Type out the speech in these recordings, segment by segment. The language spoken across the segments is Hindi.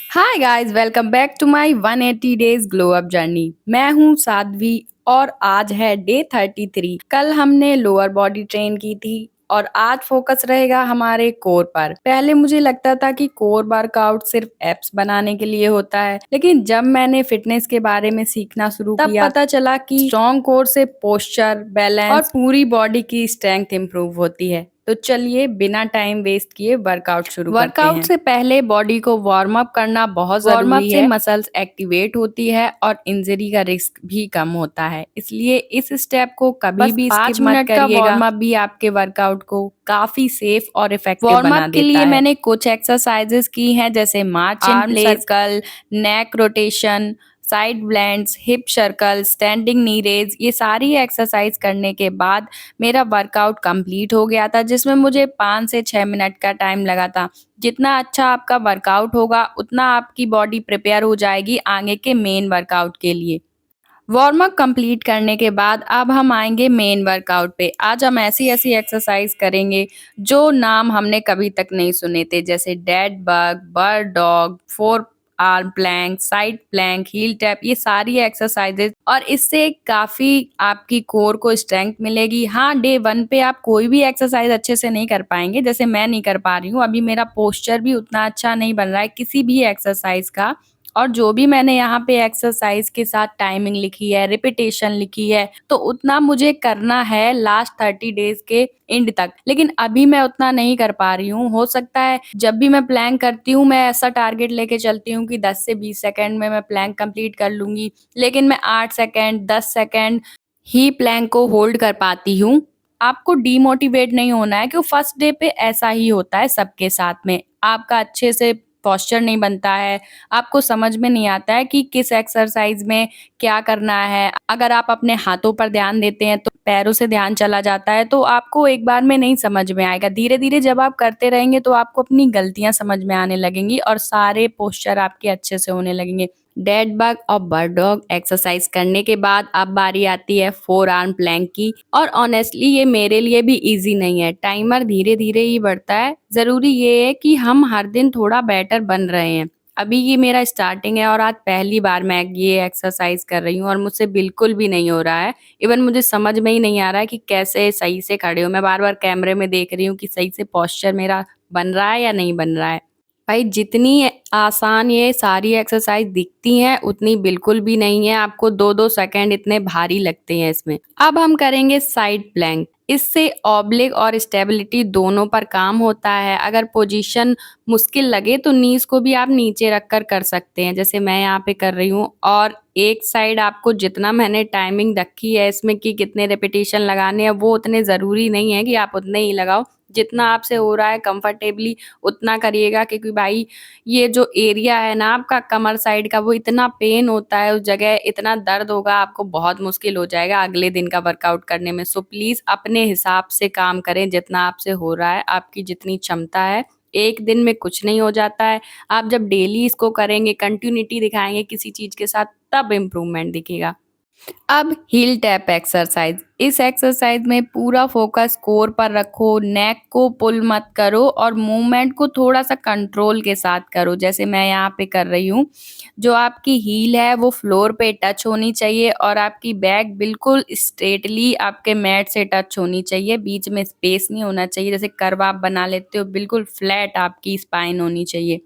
Hi guys, welcome back to my 180 days glow up journey. मैं हूं साध्वी और आज है डे 33। कल हमने लोअर बॉडी ट्रेन की थी और आज फोकस रहेगा हमारे कोर पर। पहले मुझे लगता था कि कोर वर्कआउट सिर्फ एब्स बनाने के लिए होता है, लेकिन जब मैंने फिटनेस के बारे में सीखना शुरू किया तब पता चला कि स्ट्रॉन्ग कोर से पोस्चर, बैलेंस और पूरी बॉडी की स्ट्रेंथ इंप्रूव होती है। तो चलिए बिना टाइम वेस्ट किए वर्कआउट शुरू करते हैं। वर्कआउट से पहले बॉडी को वार्म अप करना बहुत जरूरी है। वार्म अप से मसल्स एक्टिवेट होती है और इंजरी का रिस्क भी कम होता है, इसलिए इस स्टेप को कभी भी 5 मिनट का वार्म अप भी आपके वर्कआउट को काफी सेफ और इफेक्टिव बना देता है। वार्म अप के लिए मैंने कुछ एक्सरसाइजेस की हैं, जैसे march in place, circle, neck rotation, side blends, hip circle, standing knee raise. ये सारी एक्सरसाइज करने के बाद मेरा वर्कआउट कंप्लीट हो गया था, जिसमें मुझे 5 से 6 मिनट का टाइम लगा था। जितना अच्छा आपका वर्कआउट होगा उतना आपकी बॉडी प्रिपेयर हो जाएगी आगे के मेन वर्कआउट के लिए। वार्म अप कंप्लीट करने के बाद अब हम आएंगे मेन वर्कआउट पे। आज हम ऐसी ऐसी एक्सरसाइज करेंगे जो नाम हमने कभी तक नहीं सुने थे, जैसे dead bug, bird dog, four arm plank, side plank, heel tap. ये सारी एक्सरसाइजेज और इससे काफी आपकी कोर को स्ट्रेंथ मिलेगी। हाँ, डे 1 पे आप कोई भी एक्सरसाइज अच्छे से नहीं कर पाएंगे, जैसे मैं नहीं कर पा रही हूँ। अभी मेरा पोस्चर भी उतना अच्छा नहीं बन रहा है किसी भी एक्सरसाइज का, और जो भी मैंने यहाँ पे एक्सरसाइज के साथ टाइमिंग लिखी है, रिपीटेशन लिखी है, तो उतना मुझे करना है लास्ट 30 डेज के एंड तक। लेकिन अभी मैं उतना नहीं कर पा रही हूँ। हो सकता है जब भी मैं प्लान करती हूँ मैं ऐसा टारगेट लेके चलती हूँ कि 10 से 20 सेकंड में मैं प्लान कंप्लीट कर लूंगी, लेकिन मैं 8 सेकंड 10 सेकंड ही प्लान को होल्ड कर पाती हूँ। आपको डीमोटिवेट नहीं होना है, क्योंकि फर्स्ट डे पे ऐसा ही होता है सबके साथ में। आपका अच्छे से पोस्चर नहीं बनता है, आपको समझ में नहीं आता है कि किस एक्सरसाइज में क्या करना है। अगर आप अपने हाथों पर ध्यान देते हैं तो पैरों से ध्यान चला जाता है, तो आपको एक बार में नहीं समझ में आएगा। धीरे धीरे जब आप करते रहेंगे तो आपको अपनी गलतियां समझ में आने लगेंगी और सारे पोस्चर आपके अच्छे से होने लगेंगे। डेड बग और बर्ड डॉग एक्सरसाइज करने के बाद अब बारी आती है फोर आर्म प्लैंक की। और ऑनेस्टली ये मेरे लिए भी इजी नहीं है, टाइमर धीरे धीरे ही बढ़ता है। जरूरी ये है कि हम हर दिन थोड़ा बेटर बन रहे हैं। अभी ये मेरा स्टार्टिंग है और आज पहली बार मैं ये एक्सरसाइज कर रही हूँ और मुझसे बिल्कुल भी नहीं हो रहा है। इवन मुझे समझ में ही नहीं आ रहा है कि कैसे सही से खड़े हो। मैं बार बार कैमरे में देख रही हूँ कि सही से पोस्चर मेरा बन रहा है या नहीं बन रहा है। भाई, जितनी आसान ये सारी एक्सरसाइज दिखती हैं उतनी बिल्कुल भी नहीं है। आपको 2-2 सेकंड इतने भारी लगते हैं इसमें। अब हम करेंगे साइड प्लैंक। इससे ऑब्लिक और स्टेबिलिटी दोनों पर काम होता है। अगर पोजीशन मुश्किल लगे तो नीज को भी आप नीचे रखकर कर सकते हैं, जैसे मैं यहाँ पे कर रही हूँ। और एक साइड आपको जितना मैंने टाइमिंग रखी है इसमें कि कितने रेपिटेशन लगाने हैं, वो उतने जरूरी नहीं है कि आप उतने ही लगाओ। जितना आपसे हो रहा है कंफर्टेबली उतना करिएगा, क्योंकि भाई ये जो एरिया है ना आपका कमर साइड का, वो इतना पेन होता है, उस जगह इतना दर्द होगा, आपको बहुत मुश्किल हो जाएगा अगले दिन का वर्कआउट करने में। सो प्लीज अपने हिसाब से काम करें, जितना आपसे हो रहा है, आपकी जितनी क्षमता है। एक दिन में कुछ नहीं हो जाता है। आप जब डेली इसको करेंगे, कंटिन्यूटी दिखाएंगे किसी चीज के साथ, तब इम्प्रूवमेंट दिखेगा। अब हील टैप एक्सरसाइज। इस एक्सरसाइज में पूरा फोकस कोर पर रखो, नेक को पुल मत करो और मूवमेंट को थोड़ा सा कंट्रोल के साथ करो, जैसे मैं यहाँ पे कर रही हूँ। जो आपकी हील है वो फ्लोर पे टच होनी चाहिए और आपकी बैक बिल्कुल स्ट्रेटली आपके मैट से टच होनी चाहिए। बीच में स्पेस नहीं होना चाहिए, जैसे कर्व आप बना लेते हो, बिल्कुल फ्लैट आपकी स्पाइन होनी चाहिए।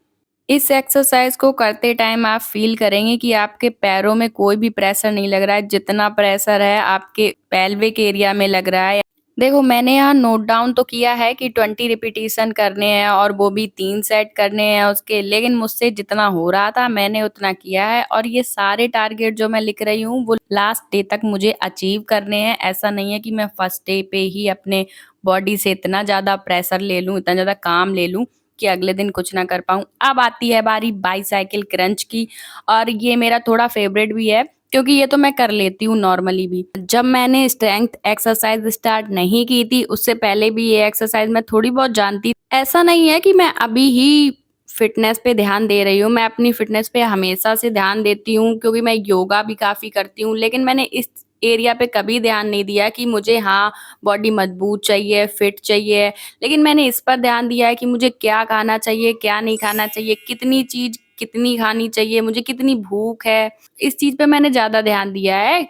इस एक्सरसाइज को करते टाइम आप फील करेंगे कि आपके पैरों में कोई भी प्रेशर नहीं लग रहा है, जितना प्रेशर है आपके पेल्विक एरिया में लग रहा है। देखो, मैंने यहाँ नोट डाउन तो किया है कि 20 रिपीटेशन करने हैं और वो भी 3 सेट करने हैं उसके, लेकिन मुझसे जितना हो रहा था मैंने उतना किया है। और ये सारे टारगेट जो मैं लिख रही हूँ वो लास्ट डे तक मुझे अचीव करने हैं। ऐसा नहीं है कि मैं फर्स्ट डे पे ही अपने बॉडी से इतना ज्यादा प्रेशर ले लूँ, इतना ज्यादा काम ले लूँ कि अगले दिन कुछ ना कर पाऊं। अब आती है बारी बाईसाइकिल क्रंच की, और ये मेरा थोड़ा फेवरेट भी है क्योंकि ये तो मैं कर लेती हूँ नॉर्मली भी। जब मैंने स्ट्रेंथ एक्सरसाइज स्टार्ट नहीं की थी, उससे पहले भी ये एक्सरसाइज मैं थोड़ी बहुत जानती। ऐसा नहीं है कि मैं अभी ही फिटनेस पे ध्यान दे रही हूँ, मैं अपनी फिटनेस पे हमेशा से ध्यान देती हूँ क्योंकि मैं योगा भी काफी करती हूँ। लेकिन मैंने इस एरिया पे कभी ध्यान नहीं दिया कि मुझे, हाँ, बॉडी मजबूत चाहिए, फिट चाहिए। लेकिन मैंने इस पर ध्यान दिया है कि मुझे क्या खाना चाहिए, क्या नहीं खाना चाहिए, कितनी चीज कितनी खानी चाहिए, मुझे कितनी भूख है, इस चीज़ पे मैंने ज़्यादा ध्यान दिया है।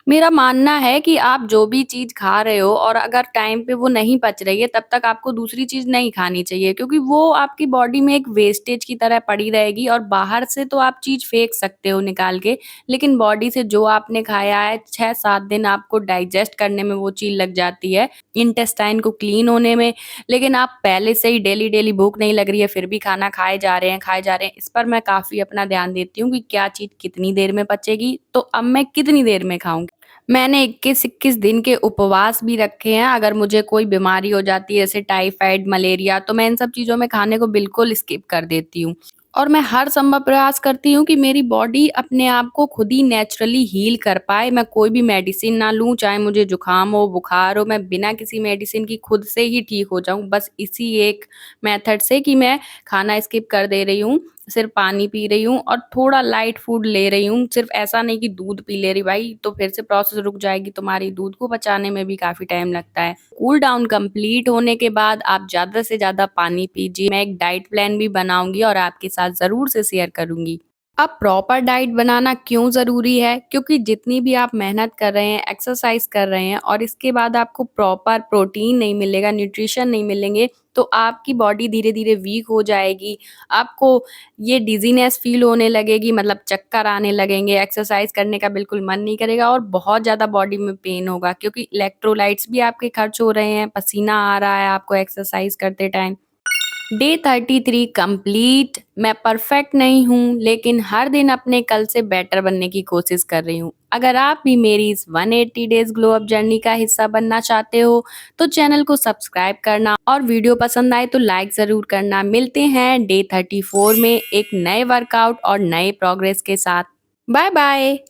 मेरा मानना है कि आप जो भी चीज़ खा रहे हो और अगर टाइम पे वो नहीं पच रही है, तब तक आपको दूसरी चीज़ नहीं खानी चाहिए क्योंकि वो आपकी बॉडी में एक वेस्टेज की तरह पड़ी रहेगी और बाहर से तो आप चीज़ फेंक सकते हो निकाल के, लेकिन बॉडी से जो आपने खाया है 6-7 दिन आपको डाइजेस्ट करने में वो चीज़ लग जाती है, इंटेस्टाइन को क्लीन होने में। लेकिन आप पहले से ही डेली-डेली भूख नहीं लग रही है, फिर भी खाना खाए जा रहे हैं, इस पर मैं काफ़ी अपना ध्यान देती हूँ कि क्या चीज़ कितनी देर में पचेगी, तो अब मैं कितनी देर में खाऊँगी। मैंने 21-21 दिन के उपवास भी रखे हैं, अगर मुझे कोई बीमारी हो जाती है जैसे टाइफाइड, मलेरिया तो मैं इन सब चीज़ों में खाने को बिल्कुल स्किप कर देती हूँ। और मैं हर संभव प्रयास करती हूँ कि मेरी बॉडी अपने आप को खुद ही नेचुरली हील कर पाए, मैं कोई भी मेडिसिन ना लूँ, चाहे मुझे जुकाम हो, बुखार हो, मैं बिना किसी मेडिसिन की खुद से ही ठीक हो जाऊँ। बस इसी एक मेथड से कि मैं खाना स्किप कर दे रही हूँ, सिर्फ़ पानी पी रही हूँ और थोड़ा लाइट फूड ले रही हूँ, सिर्फ़ ऐसा नहीं कि दूध पी ले रही भाई, तो फिर से प्रोसेस रुक जाएगी तुम्हारी, दूध को पचाने में भी काफ़ी टाइम लगता है। कूल डाउन कंप्लीट होने के बाद आप ज़्यादा से ज़्यादा पानी पीजिए, मैं एक डाइट प्लान भी बनाऊँगी और आपके साथ ज़रूर से शेयर करूँगी। अब प्रॉपर डाइट बनाना क्यों ज़रूरी है? क्योंकि जितनी भी आप मेहनत कर रहे हैं, एक्सरसाइज़ कर रहे हैं और इसके बाद आपको प्रॉपर प्रोटीन नहीं मिलेगा, न्यूट्रिशन नहीं मिलेंगे, तो आपकी बॉडी धीरे-धीरे वीक हो जाएगी। आपको ये डिज़ीनेस फ़ील होने लगेगी मतलब चक्कर आने लगेंगे, एक्सरसाइज़ करने का बिल्कुल मन नहीं करेगा और बहुत ज़्यादा बॉडी में पेन होगा क्योंकि इलेक्ट्रोलाइट्स भी आपके खर्च हो रहे हैं, पसीना आ रहा है आपको एक्सरसाइज़ करते टाइम। Day 33 complete. मैं परफेक्ट नहीं हूँ, लेकिन हर दिन अपने कल से बेटर बनने की कोशिश कर रही हूँ। अगर आप भी मेरी इस 180 डेज़ ग्लो अप जर्नी का हिस्सा बनना चाहते हो, तो चैनल को सब्सक्राइब करना और वीडियो पसंद आए तो लाइक ज़रूर करना। मिलते हैं डे 34 में एक नए वर्कआउट और नए प्रोग्रेस के साथ। Bye bye.